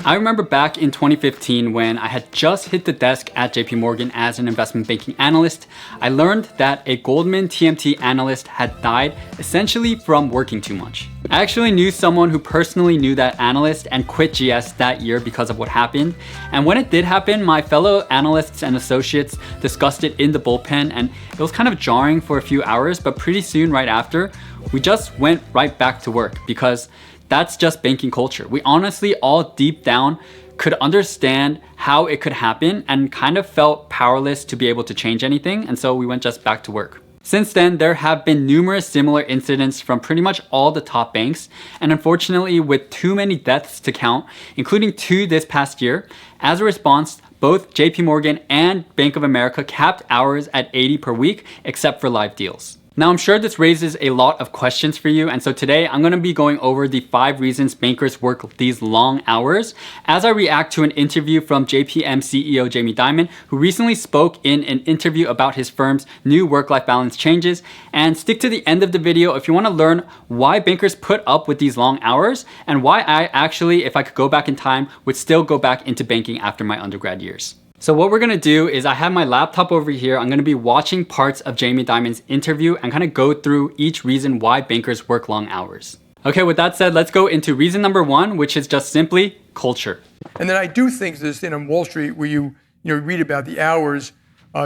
I remember back in 2015 when I had just hit the desk at JP Morgan as an investment banking analyst, I learned that a Goldman TMT analyst had died essentially from working too much. I actually knew someone who personally knew that analyst and quit GS that year because of what happened. And when it did happen, my fellow analysts and associates discussed it in the bullpen, and it was kind of jarring for a few hours, but pretty soon right after, we just went right back to work because that's just banking culture. We honestly all deep down could understand how it could happen and kind of felt powerless to be able to change anything, and so we went just back to work. Since then, there have been numerous similar incidents from pretty much all the top banks, and unfortunately with too many deaths to count, including 2 this past year, as a response, both JP Morgan and Bank of America capped hours at 80 per week, except for live deals. Now, I'm sure this raises a lot of questions for you, and so today I'm going to be going over the 5 reasons bankers work these long hours as I react to an interview from JPM CEO Jamie Dimon, who recently spoke in an interview about his firm's new work-life balance changes. And stick to the end of the video if you want to learn why bankers put up with these long hours and why I actually, if I could go back in time, would still go back into banking after my undergrad years. So what we're gonna do is I have my laptop over here. I'm gonna be watching parts of Jamie Dimon's interview and kind of go through each reason why bankers work long hours. Okay, with that said, let's go into reason number 1, which is just simply culture. And then I do think this thing on Wall Street where you read about the hours.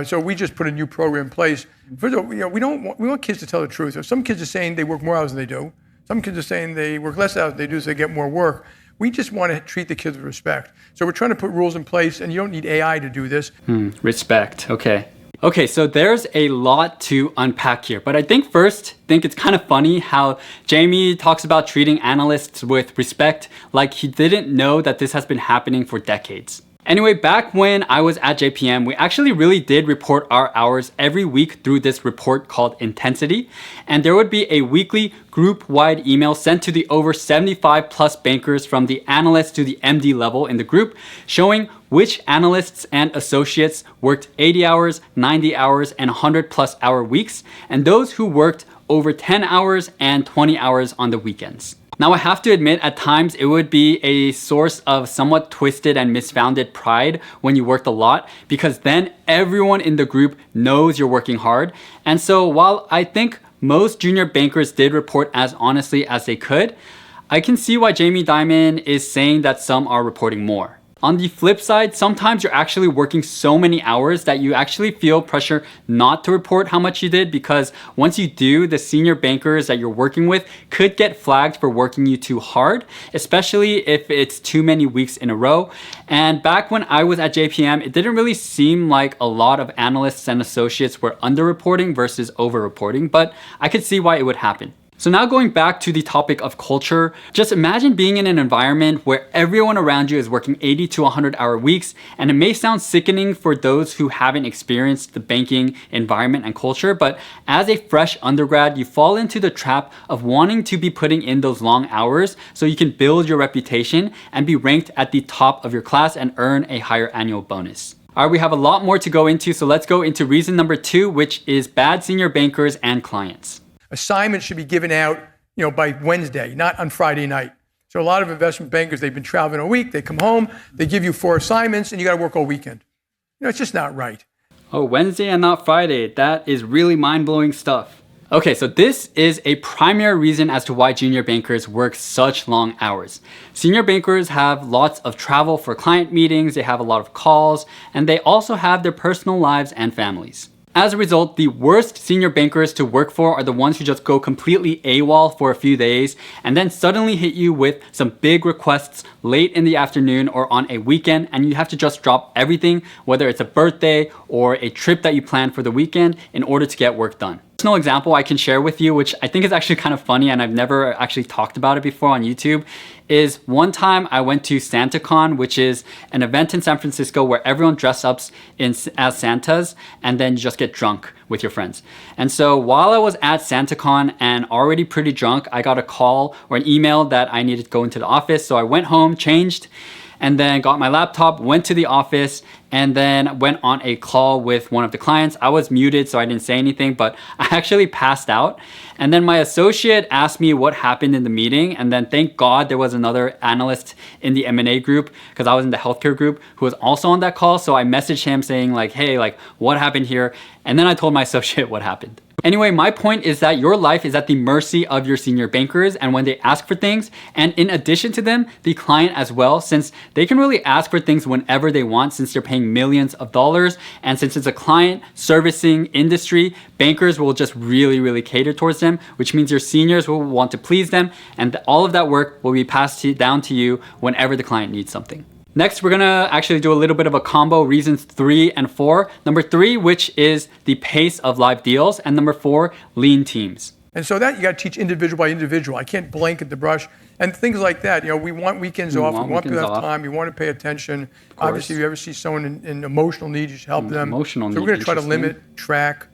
So we just put a new program in place. First of all, we want kids to tell the truth. So some kids are saying they work more hours than they do. Some kids are saying they work less hours than they do, so they get more work. We just want to treat the kids with respect. So we're trying to put rules in place, and you don't need AI to do this. Respect, okay. Okay, so there's a lot to unpack here, but I think it's kind of funny how Jamie talks about treating analysts with respect like he didn't know that this has been happening for decades. Anyway, back when I was at JPM, we actually really did report our hours every week through this report called Intensity. And there would be a weekly group-wide email sent to the over 75 plus bankers from the analyst to the MD level in the group, showing which analysts and associates worked 80 hours, 90 hours, and 100 plus hour weeks, and those who worked over 10 hours and 20 hours on the weekends. Now, I have to admit, at times it would be a source of somewhat twisted and misfounded pride when you worked a lot, because then everyone in the group knows you're working hard. And so while I think most junior bankers did report as honestly as they could, I can see why Jamie Dimon is saying that some are reporting more. On the flip side, sometimes you're actually working so many hours that you actually feel pressure not to report how much you did, because once you do, the senior bankers that you're working with could get flagged for working you too hard, especially if it's too many weeks in a row. And back when I was at JPM, it didn't really seem like a lot of analysts and associates were underreporting versus overreporting, but I could see why it would happen. So now going back to the topic of culture, just imagine being in an environment where everyone around you is working 80 to 100 hour weeks, and it may sound sickening for those who haven't experienced the banking environment and culture, but as a fresh undergrad, you fall into the trap of wanting to be putting in those long hours so you can build your reputation and be ranked at the top of your class and earn a higher annual bonus. All right, we have a lot more to go into, so let's go into reason number 2, which is bad senior bankers and clients. Assignments should be given out, by Wednesday, not on Friday night. So a lot of investment bankers, they've been traveling a week, they come home, they give you 4 assignments, and you got to work all weekend. It's just not right. Oh, Wednesday and not Friday. That is really mind-blowing stuff. Okay, so this is a primary reason as to why junior bankers work such long hours. Senior bankers have lots of travel for client meetings, they have a lot of calls, and they also have their personal lives and families. As a result, the worst senior bankers to work for are the ones who just go completely AWOL for a few days and then suddenly hit you with some big requests late in the afternoon or on a weekend, and you have to just drop everything, whether it's a birthday or a trip that you planned for the weekend, in order to get work done. Personal example I can share with you, which I think is actually kind of funny and I've never actually talked about it before on YouTube, is one time I went to SantaCon, which is an event in San Francisco where everyone dresses up as Santas and then you just get drunk with your friends. And so while I was at SantaCon and already pretty drunk, I got a call or an email that I needed to go into the office. So I went home, changed, and then got my laptop, went to the office, and then went on a call with one of the clients. I was muted, so I didn't say anything, but I actually passed out. And then my associate asked me what happened in the meeting. And then thank God there was another analyst in the M&A group, because I was in the healthcare group, who was also on that call. So I messaged him saying like, hey, like what happened here? And then I told my associate what happened. Anyway, my point is that your life is at the mercy of your senior bankers and when they ask for things, and in addition to them, the client as well, since they can really ask for things whenever they want since they're paying millions of dollars. And since it's a client servicing industry, bankers will just really cater towards them, which means your seniors will want to please them, and all of that work will be passed down to you whenever the client needs something. Next, we're gonna actually do a little bit of a combo, reasons 3 and 4. Number 3, which is the pace of live deals, and number 4, lean teams. And so that you got to teach individual by individual. I can't blanket the brush and things like that. You know, we want weekends off. We want people to have time. You want to pay attention. Obviously, if you ever see someone in emotional need, you should help them. Emotional need. So we're going to try to limit, track.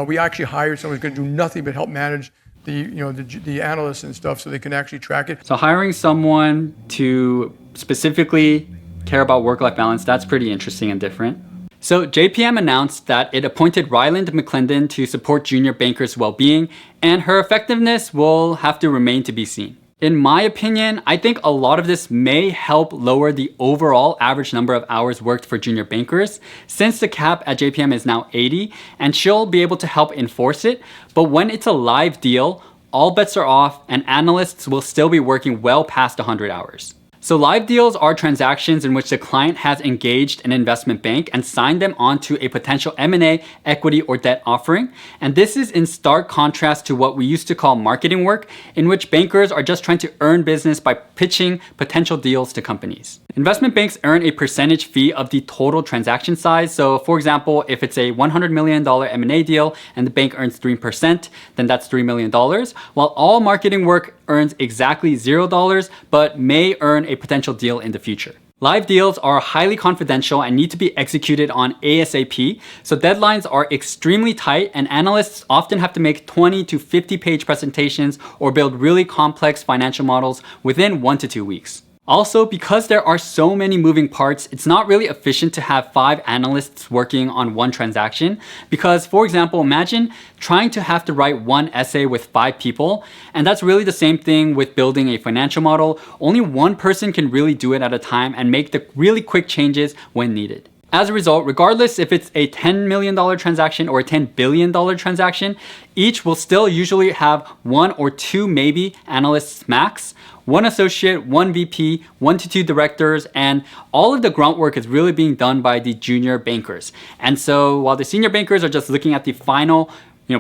We actually hired someone who's going to do nothing but help manage the analysts and stuff, so they can actually track it. So hiring someone to specifically care about work-life balance, that's pretty interesting and different. So JPM announced that it appointed Ryland McClendon to support junior bankers' well-being, and her effectiveness will have to remain to be seen. In my opinion, I think a lot of this may help lower the overall average number of hours worked for junior bankers, since the cap at JPM is now 80, and she'll be able to help enforce it. But when it's a live deal, all bets are off, and analysts will still be working well past 100 hours. So live deals are transactions in which the client has engaged an investment bank and signed them onto a potential M&A, equity, or debt offering. And this is in stark contrast to what we used to call marketing work, in which bankers are just trying to earn business by pitching potential deals to companies. Investment banks earn a percentage fee of the total transaction size. So for example, if it's a $100 million M&A deal and the bank earns 3%, then that's $3 million, while all marketing work earns exactly $0, but may earn a potential deal in the future. Live deals are highly confidential and need to be executed on ASAP, so deadlines are extremely tight, and analysts often have to make 20 to 50 page presentations or build really complex financial models within 1 to 2 weeks. Also, because there are so many moving parts, it's not really efficient to have 5 analysts working on one transaction. Because, for example, imagine trying to have to write one essay with 5 people, and that's really the same thing with building a financial model. Only one person can really do it at a time and make the really quick changes when needed. As a result, regardless if it's a $10 million transaction or a $10 billion transaction, each will still usually have 1 or 2 maybe analysts max, 1 associate, 1 VP, 1 to 2 directors, and all of the grunt work is really being done by the junior bankers. And so while the senior bankers are just looking at the final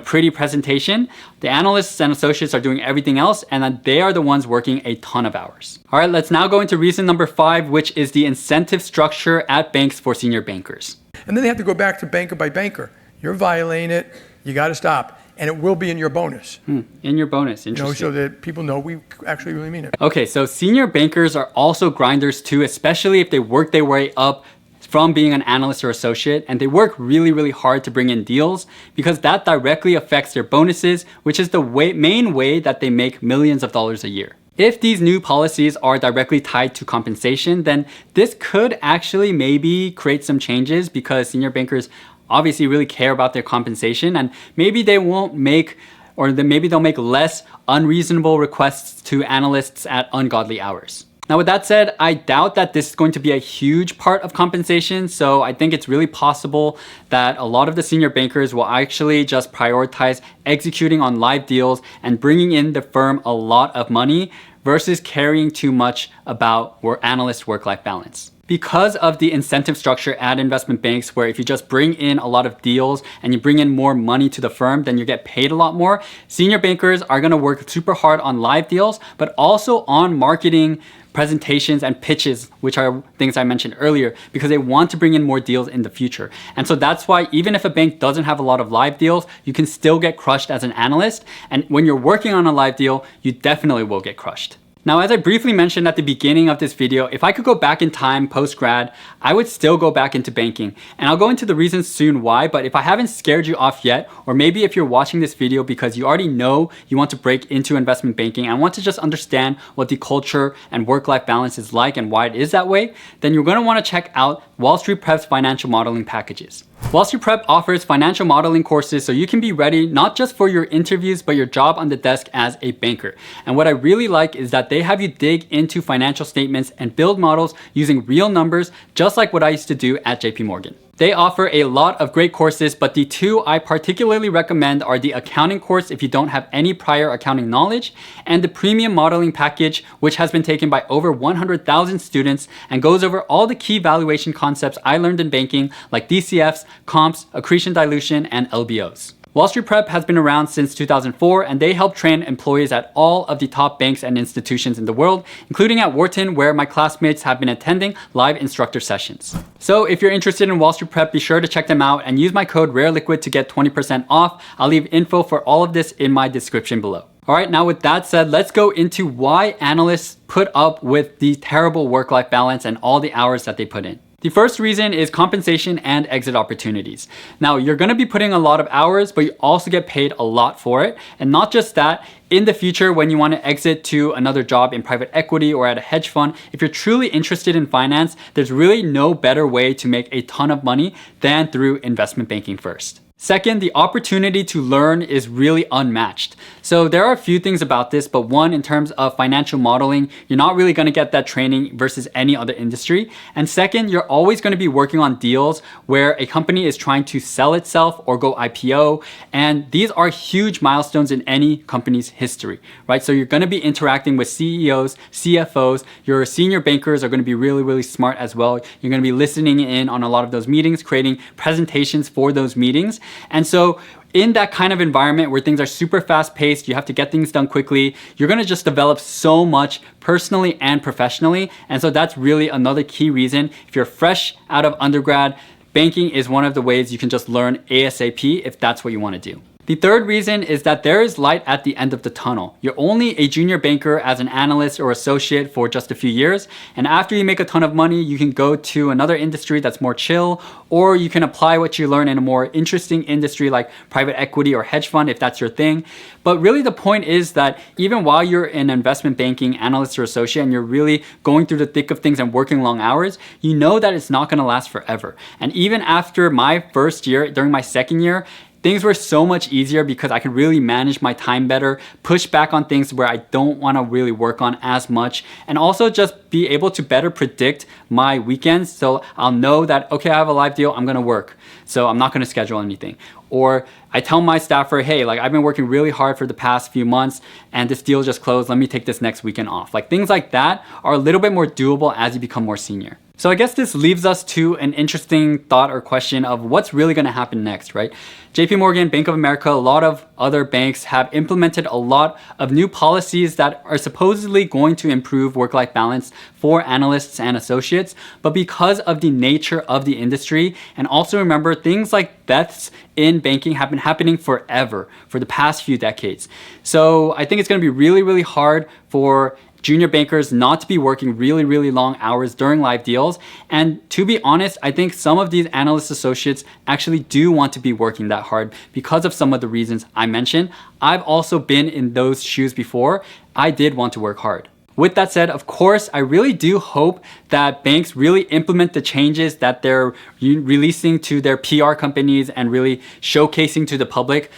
pretty presentation, the analysts and associates are doing everything else, and then they are the ones working a ton of hours. All right, let's now go into reason number 5, which is the incentive structure at banks for senior bankers. And then they have to go back to banker by banker. You're violating it, you got to stop. And it will be in your bonus. In your bonus, interesting. So that people know we actually really mean it. Okay, so senior bankers are also grinders too, especially if they work their way up from being an analyst or associate, and they work really hard to bring in deals, because that directly affects their bonuses, which is the main way that they make millions of dollars a year. If these new policies are directly tied to compensation, then this could actually maybe create some changes, because senior bankers obviously really care about their compensation, and maybe they won't make, or maybe they'll make less unreasonable requests to analysts at ungodly hours. Now, with that said, I doubt that this is going to be a huge part of compensation, so I think it's really possible that a lot of the senior bankers will actually just prioritize executing on live deals and bringing in the firm a lot of money versus caring too much about analyst work-life balance. Because of the incentive structure at investment banks, where if you just bring in a lot of deals and you bring in more money to the firm, then you get paid a lot more, senior bankers are going to work super hard on live deals, but also on marketing, presentations, and pitches, which are things I mentioned earlier, because they want to bring in more deals in the future. And so that's why even if a bank doesn't have a lot of live deals, you can still get crushed as an analyst. And when you're working on a live deal, you definitely will get crushed. Now, as I briefly mentioned at the beginning of this video, if I could go back in time post-grad, I would still go back into banking. And I'll go into the reasons soon why, but if I haven't scared you off yet, or maybe if you're watching this video because you already know you want to break into investment banking and want to just understand what the culture and work-life balance is like and why it is that way, then you're gonna wanna check out Wall Street Prep's financial modeling packages. Wall Street Prep offers financial modeling courses so you can be ready not just for your interviews, but your job on the desk as a banker. And what I really like is that they have you dig into financial statements and build models using real numbers, just like what I used to do at JP Morgan. They offer a lot of great courses, but the two I particularly recommend are the accounting course if you don't have any prior accounting knowledge, and the premium modeling package, which has been taken by over 100,000 students and goes over all the key valuation concepts I learned in banking, like DCFs, comps, accretion dilution, and LBOs. Wall Street Prep has been around since 2004, and they help train employees at all of the top banks and institutions in the world, including at Wharton, where my classmates have been attending live instructor sessions. So if you're interested in Wall Street Prep, be sure to check them out and use my code rareliquid to get 20% off. I'll leave info for all of this in my description below. All right, now with that said, let's go into why analysts put up with the terrible work-life balance and all the hours that they put in. The first reason is compensation and exit opportunities. Now, you're gonna be putting a lot of hours, but you also get paid a lot for it. And not just that, in the future, when you wanna exit to another job in private equity or at a hedge fund, if you're truly interested in finance, there's really no better way to make a ton of money than through investment banking first. Second, the opportunity to learn is really unmatched. So there are a few things about this, but one, in terms of financial modeling, you're not really gonna get that training versus any other industry. And second, you're always gonna be working on deals where a company is trying to sell itself or go IPO. And these are huge milestones in any company's history, right? So you're gonna be interacting with CEOs, CFOs, your senior bankers are gonna be really, really smart as well. You're gonna be listening in on a lot of those meetings, creating presentations for those meetings. And so in that kind of environment where things are super fast paced, you have to get things done quickly, you're gonna just develop so much personally and professionally. And so that's really another key reason. If you're fresh out of undergrad, banking is one of the ways you can just learn ASAP if that's what you wanna do. The third reason is that there is light at the end of the tunnel. You're only a junior banker as an analyst or associate for just a few years, and after you make a ton of money, you can go to another industry that's more chill, or you can apply what you learn in a more interesting industry like private equity or hedge fund if that's your thing. But really the point is that even while you're an investment banking analyst or associate and you're really going through the thick of things and working long hours, you know that it's not gonna last forever. And even after my first year, during my second year, things were so much easier because I could really manage my time better, push back on things where I don't want to really work on as much, and also just be able to better predict my weekends. So I'll know that, okay, I have a live deal, I'm gonna work. So I'm not gonna schedule anything. Or I tell my staffer, hey, like I've been working really hard for the past few months and this deal just closed, let me take this next weekend off. Like things like that are a little bit more doable as you become more senior. So I guess this leaves us to an interesting thought or question of what's really gonna happen next, right? JP Morgan, Bank of America, a lot of other banks have implemented a lot of new policies that are supposedly going to improve work-life balance for analysts and associates. But because of the nature of the industry, and also remember things like deaths in banking have been happening forever, for the past few decades. So I think it's gonna be really, really hard for junior bankers not to be working really, really long hours during live deals. And to be honest, I think some of these analyst associates actually do want to be working that hard because of some of the reasons I mentioned. I've also been in those shoes before. I did want to work hard. With that said, of course, I really do hope that banks really implement the changes that they're releasing to their PR companies and really showcasing to the public.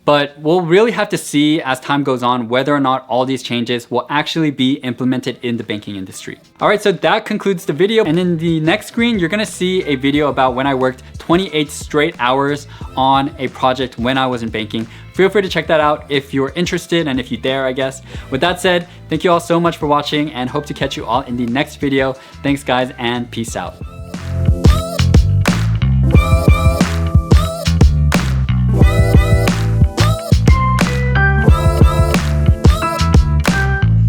But we'll really have to see as time goes on whether or not all these changes will actually be implemented in the banking industry. All right, so that concludes the video. And in the next screen, you're gonna see a video about when I worked 28 straight hours on a project when I was in banking. Feel free to check that out if you're interested and if you dare, I guess. With that said, thank you all so much for watching and hope to catch you all in the next video. Thanks guys and peace out.